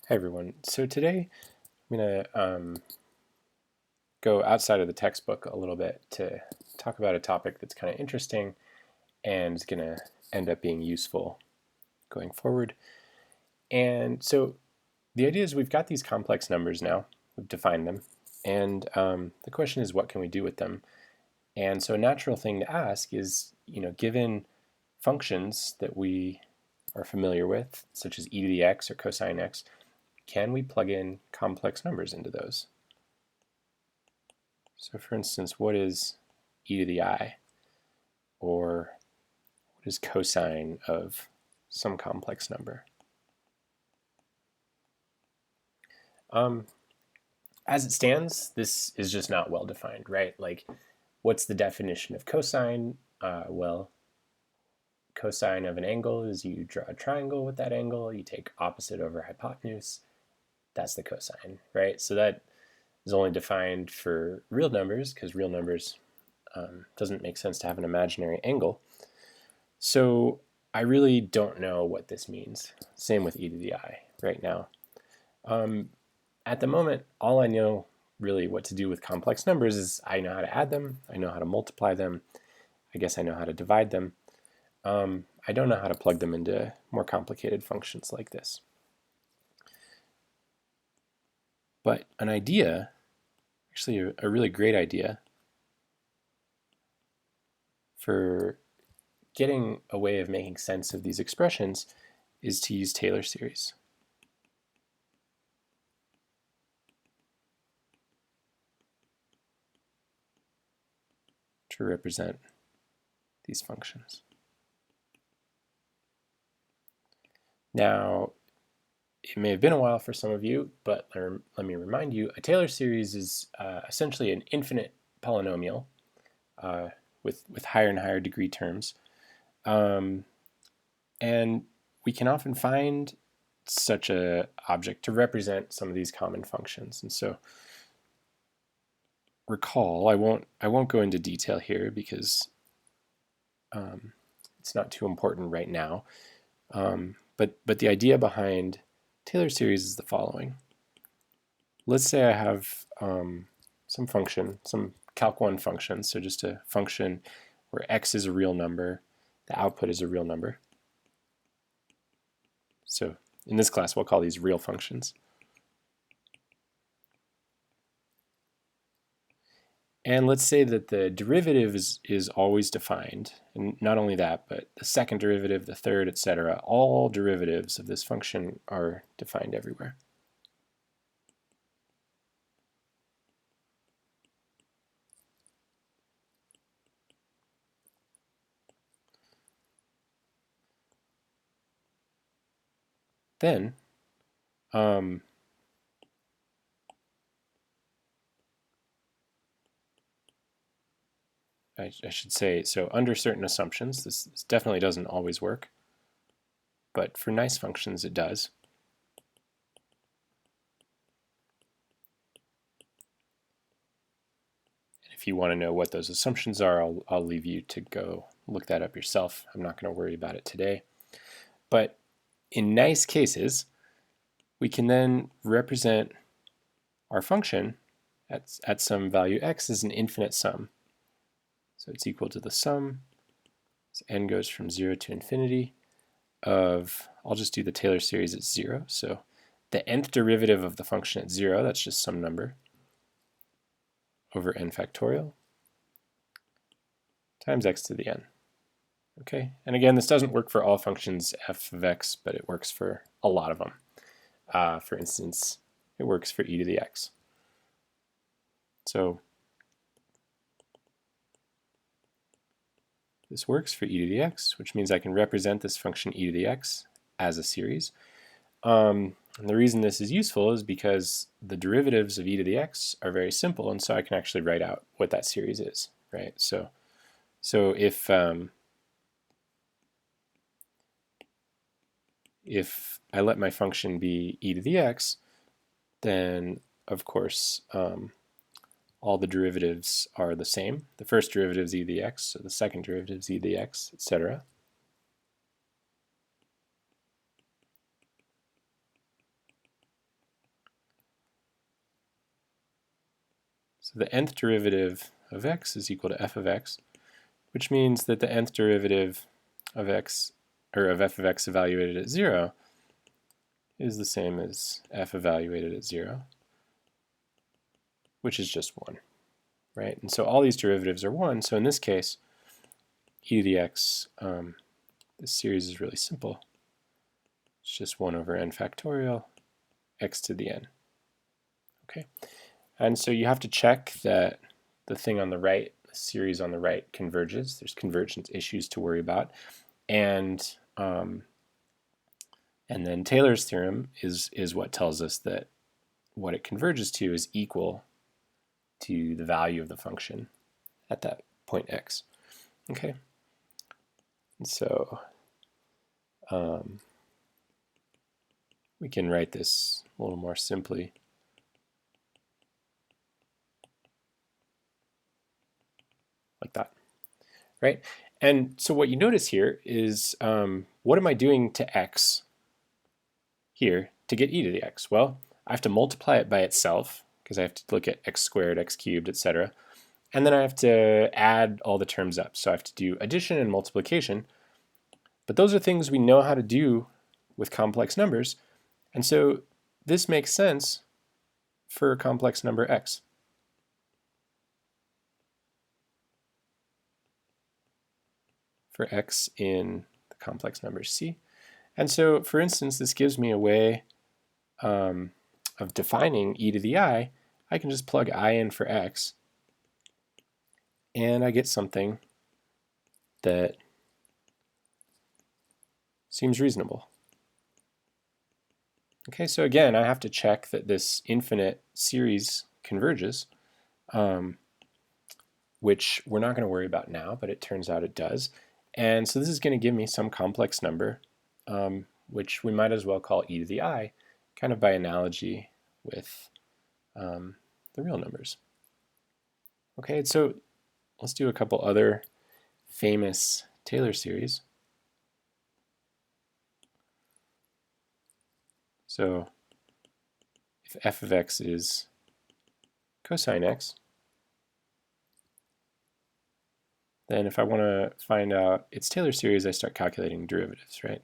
Hi everyone. So today I'm going to go outside of the textbook a little bit to talk about a topic that's kind of interesting and is going to end up being useful going forward. And so the idea is we've got these complex numbers now, we've defined them, and the question is what can we do with them? And so a natural thing to ask is, given functions that we are familiar with, such as e to the x or cosine x, can we plug in complex numbers into those? So for instance, what is e to the I? Or what is cosine of some complex number? As it stands, this is just not well defined, right? Like, what's the definition of cosine? Well, cosine of an angle is you draw a triangle with that angle, you take opposite over hypotenuse, that's the cosine, right? So that is only defined for real numbers, because real numbers doesn't make sense to have an imaginary angle. So I really don't know what this means. Same with e to the I right now. At the moment, all I know really what to do with complex numbers is I know how to add them, I know how to multiply them, I guess I know how to divide them. I don't know how to plug them into more complicated functions like this. But an idea, actually a really great idea for getting a way of making sense of these expressions is to use Taylor series. To represent these functions. Now, it may have been a while for some of you, but let me remind you, a Taylor series is essentially an infinite polynomial with higher and higher degree terms. And we can often find such an object to represent some of these common functions. And so recall, I won't go into detail here because it's not too important right now. But the idea behind Taylor series is the following. Let's say I have some function, some calc1 function, so just a function where x is a real number, the output is a real number. So in this class, we'll call these real functions. And let's say that the derivative is always defined. And not only that, but the second derivative, the third, etc. All derivatives of this function are defined everywhere. Then, I should say, so under certain assumptions, this definitely doesn't always work, but for nice functions it does. And if you want to know what those assumptions are, I'll leave you to go look that up yourself. I'm not going to worry about it today. But in nice cases, we can then represent our function at some value x as an infinite sum. So it's equal to the sum, so n goes from 0 to infinity, of, I'll just do the Taylor series at 0. So the nth derivative of the function at 0, that's just some number, over n factorial, times x to the n. Okay, and again, this doesn't work for all functions f of x, but it works for a lot of them. For instance, it works for e to the x. So this works for e to the x, which means I can represent this function e to the x as a series. And the reason this is useful is because the derivatives of e to the x are very simple, and so I can actually write out what that series is, right? So if I let my function be e to the x, then of course all the derivatives are the same. The first derivative is e to the x, so the second derivative is e to the x, etc. So the nth derivative of x is equal to f of x, which means that the nth derivative of x, or of f of x evaluated at 0, is the same as f evaluated at 0, which is just 1, right? And so all these derivatives are 1, so in this case, e to the x, this series is really simple. It's just 1 over n factorial, x to the n. Okay, and so you have to check that the thing on the right, the series on the right, converges. There's convergence issues to worry about, and then Taylor's theorem is what tells us that what it converges to is equal to the value of the function at that point x. Okay, and so we can write this a little more simply. Like that, right? And so what you notice here is, what am I doing to x here to get e to the x? Well, I have to multiply it by itself, because I have to look at x squared, x cubed, etc. And then I have to add all the terms up. So I have to do addition and multiplication. But those are things we know how to do with complex numbers. And so this makes sense for a complex number x. For x in the complex number c. And so, for instance, this gives me a way of defining e to the I. I can just plug I in for x, and I get something that seems reasonable. Okay, so again, I have to check that this infinite series converges, which we're not going to worry about now, but it turns out it does. And so this is going to give me some complex number, which we might as well call e to the I, kind of by analogy with the real numbers. Okay, so let's do a couple other famous Taylor series. So if f of x is cosine x, then if I want to find out its Taylor series, I start calculating derivatives, right?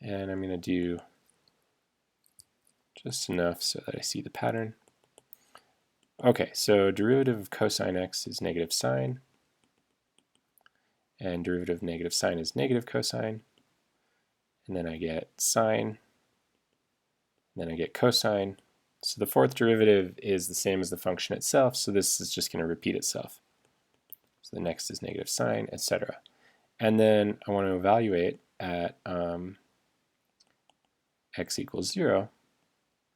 And I'm going to do just enough so that I see the pattern. Okay, so derivative of cosine x is negative sine, and derivative of negative sine is negative cosine, and then I get sine, and then I get cosine. So the fourth derivative is the same as the function itself, so this is just going to repeat itself. So the next is negative sine, etc. And then I want to evaluate at x equals 0.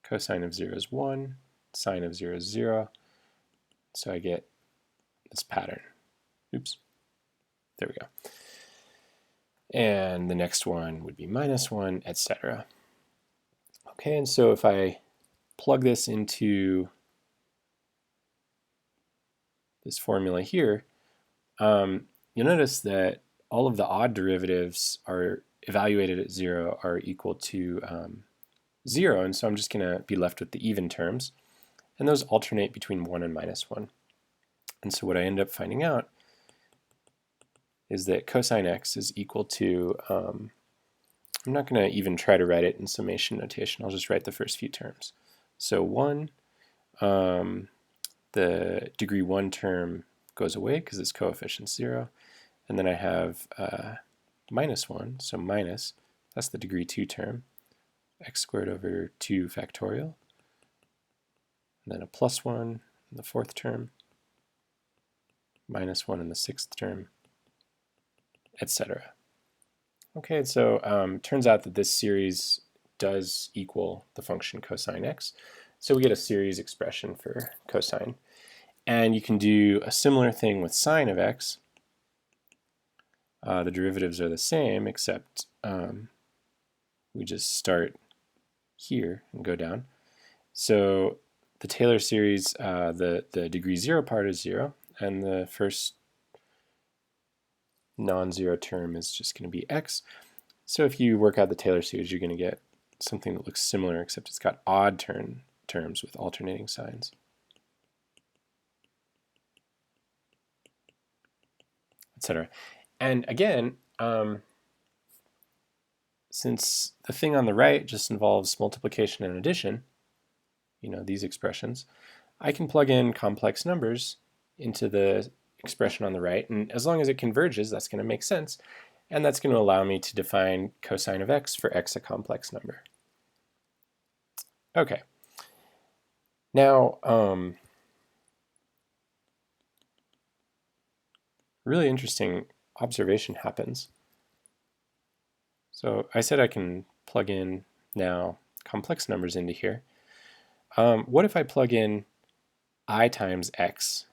Cosine of 0 is 1, sine of 0 is 0, so I get this pattern. Oops, there we go. And the next one would be minus 1, etc. Okay, and so if I plug this into this formula here, you'll notice that all of the odd derivatives are evaluated at 0 are equal to 0, and so I'm just going to be left with the even terms, and those alternate between 1 and minus 1. And so what I end up finding out is that cosine x is equal to, I'm not going to even try to write it in summation notation, I'll just write the first few terms. So 1, the degree 1 term goes away because its coefficient's 0, and then I have minus 1, so minus, that's the degree 2 term, x squared over 2 factorial, and then a plus 1 in the fourth term, minus 1 in the sixth term, etc. Okay, so turns out that this series does equal the function cosine x, so we get a series expression for cosine. And you can do a similar thing with sine of x. The derivatives are the same, except we just start here and go down. So the Taylor series, the degree 0 part is 0, and the first non-zero term is just going to be x. So if you work out the Taylor series, you're going to get something that looks similar, except it's got odd terms with alternating signs, etc. And again, since the thing on the right just involves multiplication and addition, these expressions, I can plug in complex numbers into the expression on the right, and as long as it converges, that's going to make sense, and that's going to allow me to define cosine of x for x a complex number. Okay. Now, really interesting observation happens. So I said I can plug in now complex numbers into here. What if I plug in I times x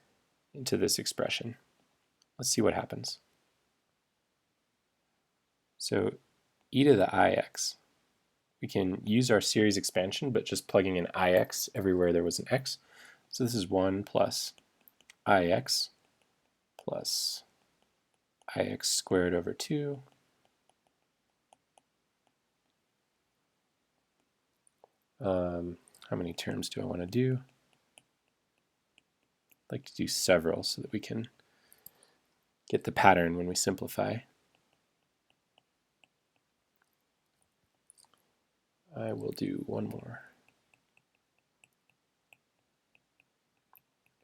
into this expression? Let's see what happens. So e to the ix. We can use our series expansion, but just plugging in ix everywhere there was an x. So this is 1 plus ix plus ix squared over 2 how many terms do I want to do? I'd like to do several so that we can get the pattern when we simplify. I will do one more,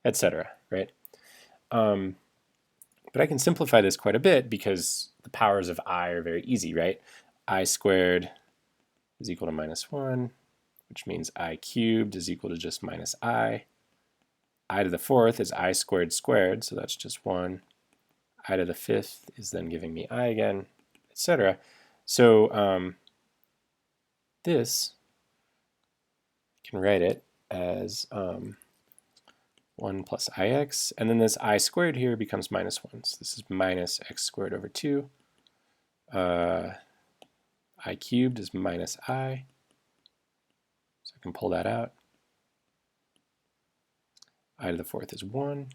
etc. Right? But I can simplify this quite a bit because the powers of I are very easy, right? I squared is equal to minus 1, which means I cubed is equal to just minus I. I to the fourth is I squared squared, so that's just 1. I to the fifth is then giving me I again, etc. So this, I can write it as 1 plus ix, and then this I squared here becomes minus 1. So this is minus x squared over 2. I cubed is minus I. So I can pull that out. I to the fourth is 1.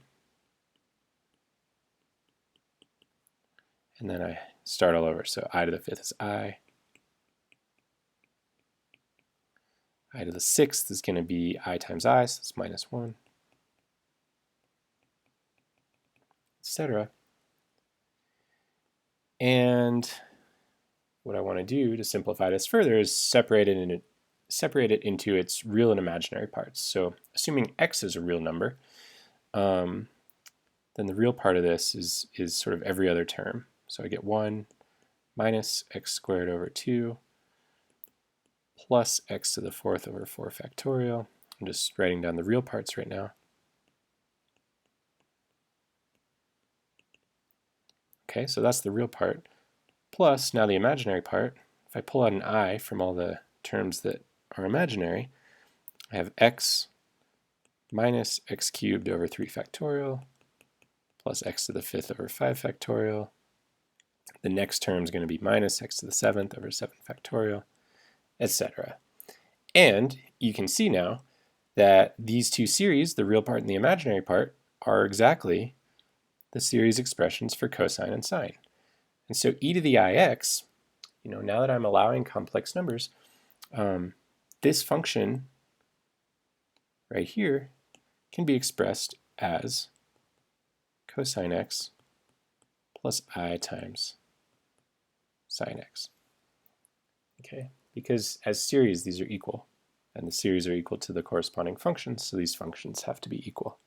And then I start all over. So I to the fifth is I. I to the sixth is going to be I times I, so it's minus 1. Etc. And what I want to do to simplify this further is separate it into its real and imaginary parts. So assuming x is a real number, then the real part of this is sort of every other term. So I get 1 minus x squared over 2 plus x to the fourth over 4 factorial. I'm just writing down the real parts right now. Okay, so that's the real part. Plus, now the imaginary part, if I pull out an I from all the terms that are imaginary, I have x minus x cubed over 3 factorial plus x to the fifth over 5 factorial. The next term is going to be minus x to the seventh over 7 factorial, etc. And you can see now that these two series, the real part and the imaginary part, are exactly the series expressions for cosine and sine. And so e to the ix, now that I'm allowing complex numbers, this function right here can be expressed as cosine x plus I times sine x. Okay, because as series these are equal, and the series are equal to the corresponding functions, so these functions have to be equal.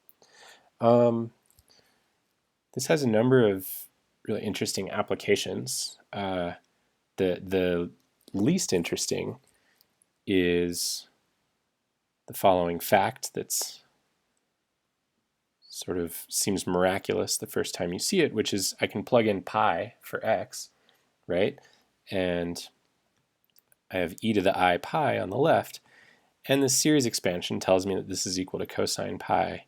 This has a number of really interesting applications. The least interesting is the following fact that's sort of seems miraculous the first time you see it, which is I can plug in pi for x, right? And I have e to the I pi on the left, and the series expansion tells me that this is equal to cosine pi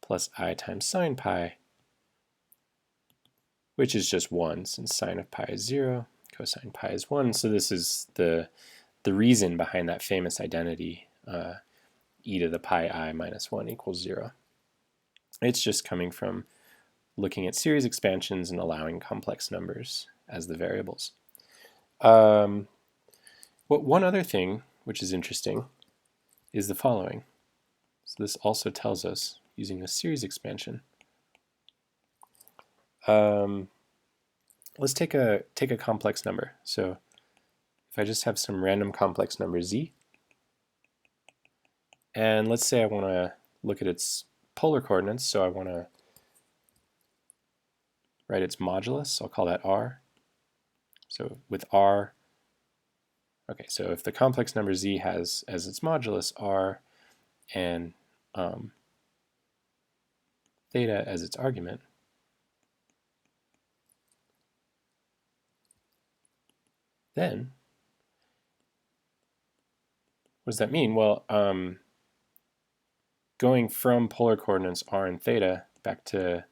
plus I times sine pi, which is just 1 since sine of pi is 0, cosine pi is 1. So this is the reason behind that famous identity, e to the pi I minus 1 equals 0. It's just coming from looking at series expansions and allowing complex numbers as the variables. One other thing which is interesting is the following. So this also tells us, using the series expansion, let's take a complex number. So if I just have some random complex number z, and let's say I want to look at its polar coordinates, so I want to write its modulus, I'll call that r. So with r, okay, so if the complex number z has as its modulus r and theta as its argument, then what does that mean? Well, going from polar coordinates r and theta back to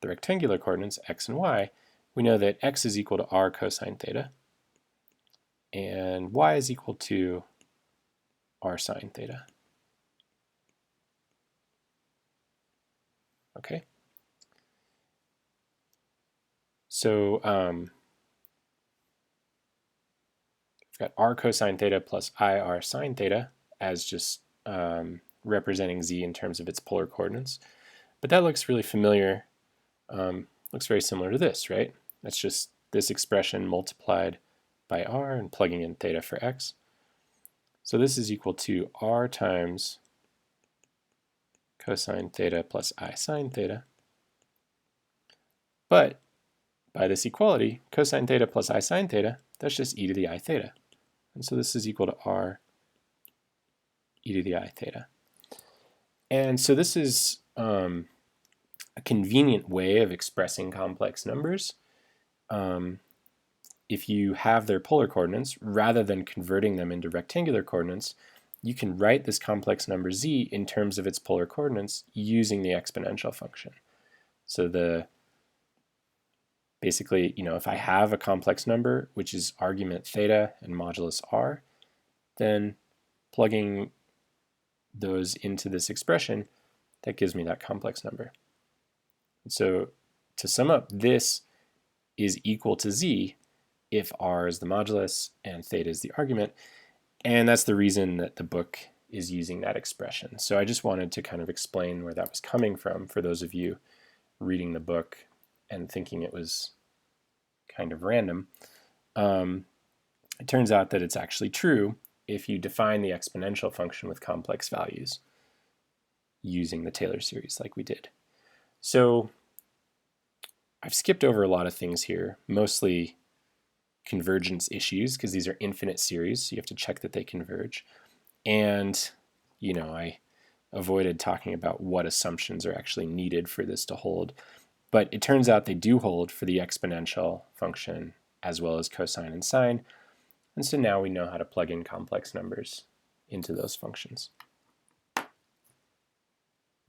the rectangular coordinates x and y, we know that x is equal to r cosine theta, and y is equal to r sine theta. Okay. So we've got r cosine theta plus I r sine theta as just representing z in terms of its polar coordinates. But that looks really familiar. Looks very similar to this, right? That's just this expression multiplied by r and plugging in theta for x. So this is equal to r times cosine theta plus I sine theta. But by this equality, cosine theta plus I sine theta, that's just e to the I theta. And so this is equal to r e to the I theta. And so this is a convenient way of expressing complex numbers. If you have their polar coordinates, rather than converting them into rectangular coordinates, you can write this complex number z in terms of its polar coordinates using the exponential function. So basically, if I have a complex number, which is argument theta and modulus r, then plugging those into this expression, that gives me that complex number. And so to sum up, this is equal to z if r is the modulus and theta is the argument. And that's the reason that the book is using that expression. So I just wanted to kind of explain where that was coming from for those of you reading the book and thinking it was kind of random. It turns out that it's actually true if you define the exponential function with complex values using the Taylor series like we did. So I've skipped over a lot of things here, mostly convergence issues, because these are infinite series, so you have to check that they converge. And, I avoided talking about what assumptions are actually needed for this to hold. But it turns out they do hold for the exponential function as well as cosine and sine. And so now we know how to plug in complex numbers into those functions.